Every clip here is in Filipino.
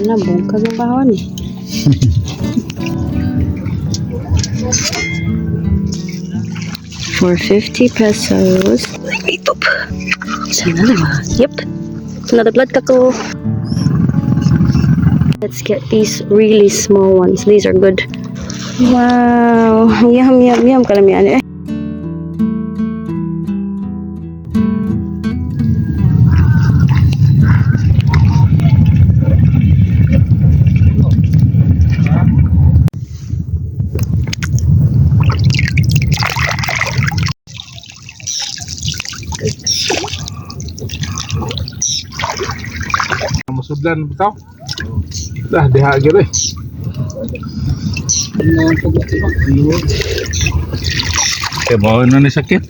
Ano, bungkag ang bahon eh. For 50 pesos. Ito pa. Sana naman. Yep. Another blood kako. Let's get these really small ones. These are good. Wow. Yum, yum, yum. Kalamihan eh. Musudlan bitaw. Dah diha gyud eh. Kaya bawa na ni sakit.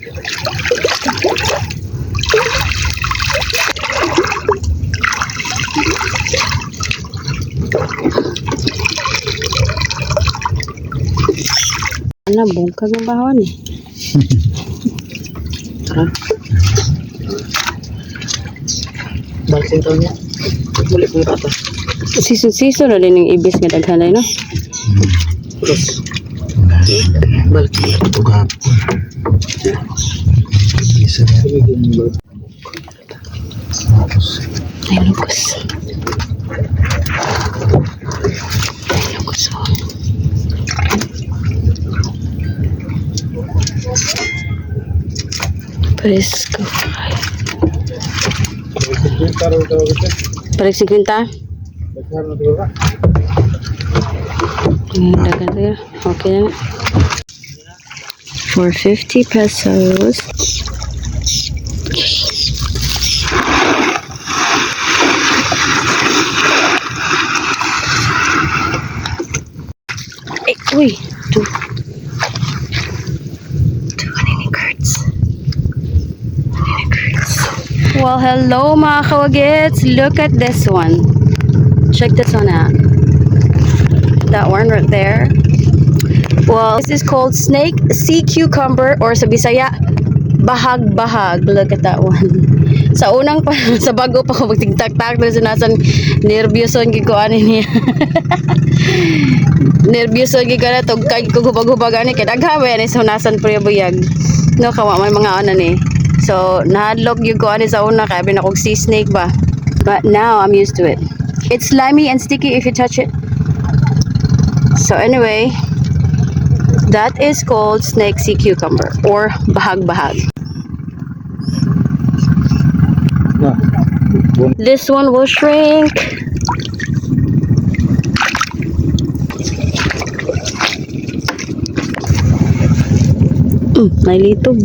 Ano, bungkag ang bahon eh. Tara. Balsing tao niya. Muli kong kata. Season na din yung ibis nga daghanay, no? Terus. Balsing. Tugap. Bisa na. Ay, lukos. Ay, lukos. Presko. Balik 50. Okay na. For 50 pesos. Eh, uy. Two cards. Well, hello mga kawagits. Look at this one. Check this one out. That one right there. Well, this is called snake sea cucumber, or sa Bisaya, bahag-bahag. Look at that one. Sa unang pa, sa bago pa ko magtigtak-tak na sinasan nervyoso ang gikuan niya. Nervyoso ang gikuan na tugkay ko hubag-hubag ani kay dagha ba yan sa nasan priyabuyag. No, kawa may mga ano ni. So, nahadlok yung kuan sa una kaya binakog sea snake ba. But now I'm used to it. It's slimy and sticky if you touch it. So anyway, that is called snake sea cucumber or bahag-bahag. This one will shrink. Nailitob.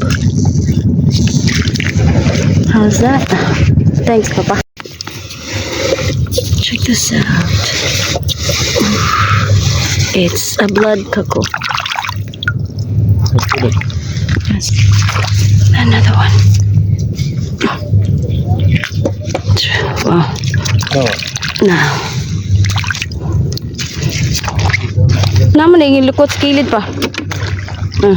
How's that? Thanks, Papa. Check this out. It's a blood kako. Yes. Another one. Wow. Now. Naman na yung lukot sa kilid pa. Yeah.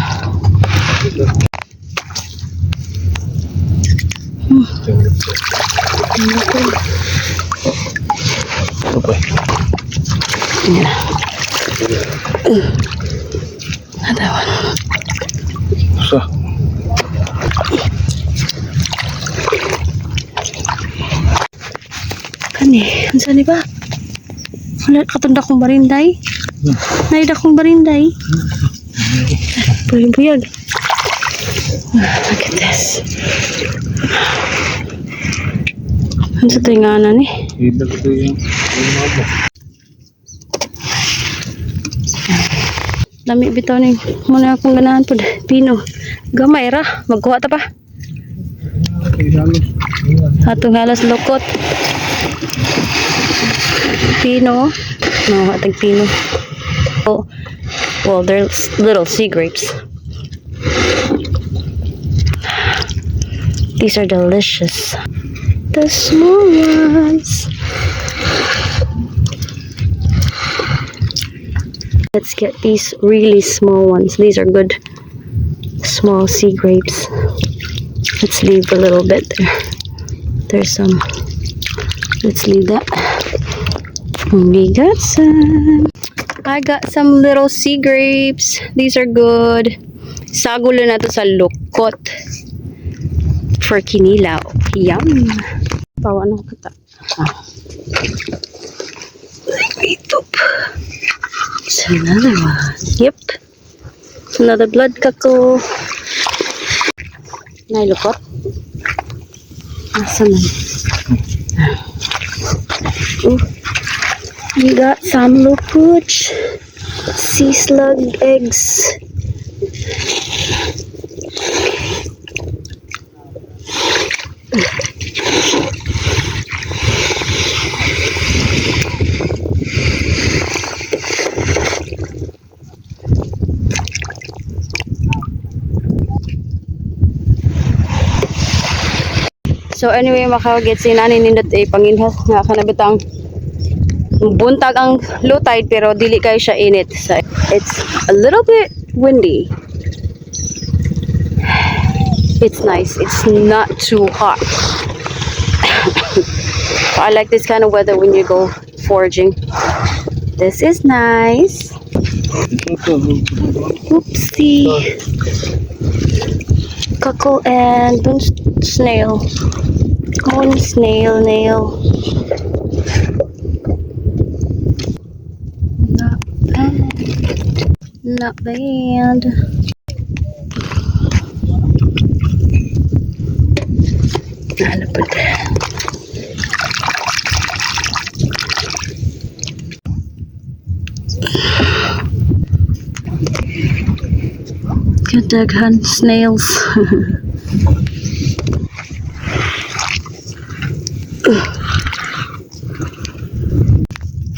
Another one. So. Kani, ansa ni ba? Wala katunda kong barinday. Naida kong barinday. Buyag-buyag. Look at this. Ano sa tinganan eh? Lami bitaw ni muna akong ganahan po. Pino. Gamay ra. Magkuha ta pa. Atong halas lokot. Pino. No, atong pino. Oh, well, they're little sea grapes. These are delicious. The small ones. Let's get these really small ones. These are good small sea grapes. Let's leave a little bit there. There's some. Let's leave that. We got some. I got some little sea grapes. These are good. Sagulo na to sa lukot. For kinilaw. Yum. Pawa na kita. Ito. It's another one. Yep. Another blood kako. Nailukot. Asa man? We got some lupuch. Sea slug eggs. So anyway, makawagit si nani nindot panginhas nga kanabitang buntag ang low tide pero dili kay siya init. So it's a little bit windy. It's nice. It's not too hot. I like this kind of weather when you go foraging. This is nice. Oopsie. Cockle and snail. Corn snail nail. Not bad. Not bad. Nalapad. Kadaghan snails.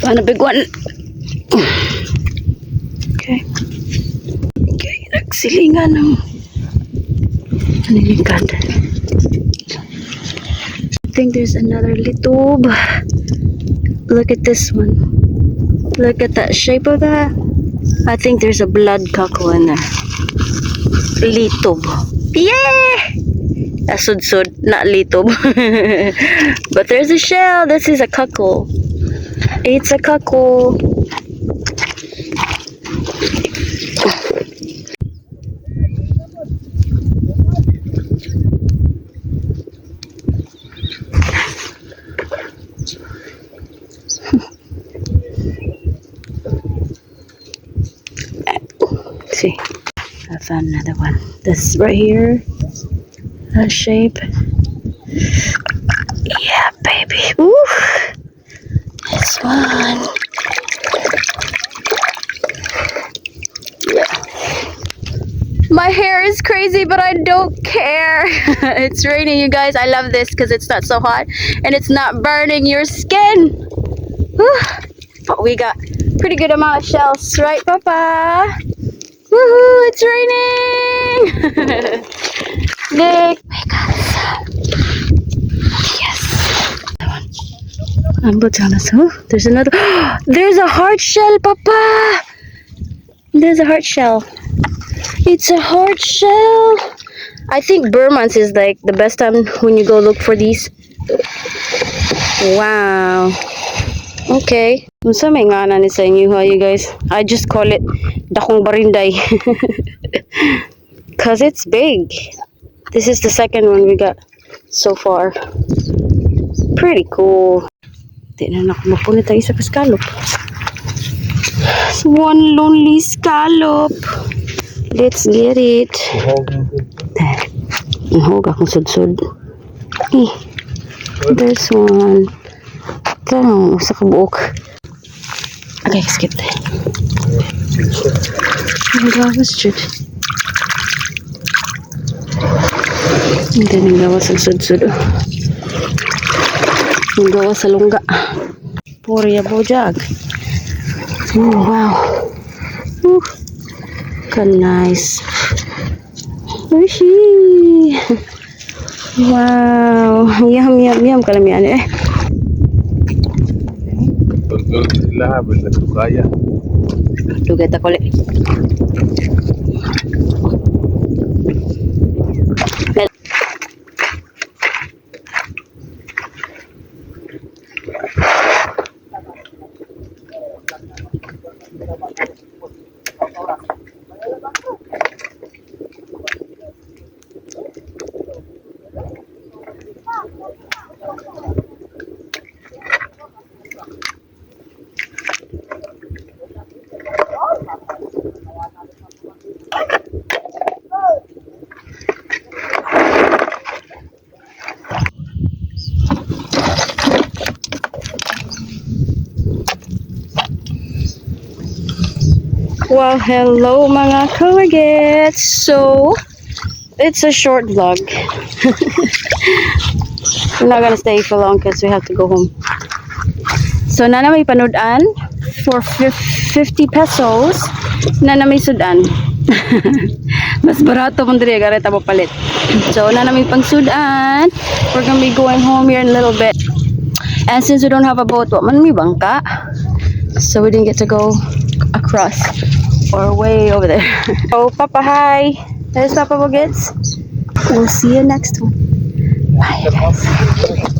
Found a big one. Okay. Okay, nagsilingan ng nilingkad. I think there's another litob. Look at this one. Look at that shape of that. I think there's a blood cockle in there. Litob. Yeah! Sud-sud, not litob. But there's a shell. This is a cockle. It's a cockle. See, I found another one. This right here, that shape. Yeah, baby. Ooh, this one. Yeah. My hair is crazy, but I don't care. It's raining, you guys. I love this because it's not so hot and it's not burning your skin. Whew. But we got pretty good amount of shells, right, Papa? Woohoo! It's raining. Nick, we got some. Yes. There's another. There's a hard shell, Papa. There's a hard shell. It's a hard shell. I think Burmans is like the best time when you go look for these. Wow. Okay. Unsa may nganan ni sa inyo ha, you guys? I just call it dakong barinday. Cause it's big. This is the second one we got so far. Pretty cool. Di na nakapunit tayo sa scallop. It's one lonely scallop. Let's get it. Nahog akong sudsud. There's one. Kanang sa kabuok. Okay, skip that. Ang gawas jud. Hindi nang gawas ang sudsud. Ang gawas sa lungga. Purya bojag. Oh, wow. Nice. Woohoo! Wow. Yum, yum, yum. Kalamian eh. Betul sila benda tu kaya. Duga ta kole. Well, hello mga kawagets. So, it's a short vlog. We're not gonna stay for long because we have to go home. So, nana may panudan for 50 pesos. Nana may sudan. Mas barato mong diri, gareta mo palit. So, nana may pang sudan. We're gonna be going home here in a little bit. And since we don't have a boat, what man may bangka? So, we didn't get to go across or way over there. Oh, Papa, hi. There's Papa Bogets. We'll see you next one. Bye, guys.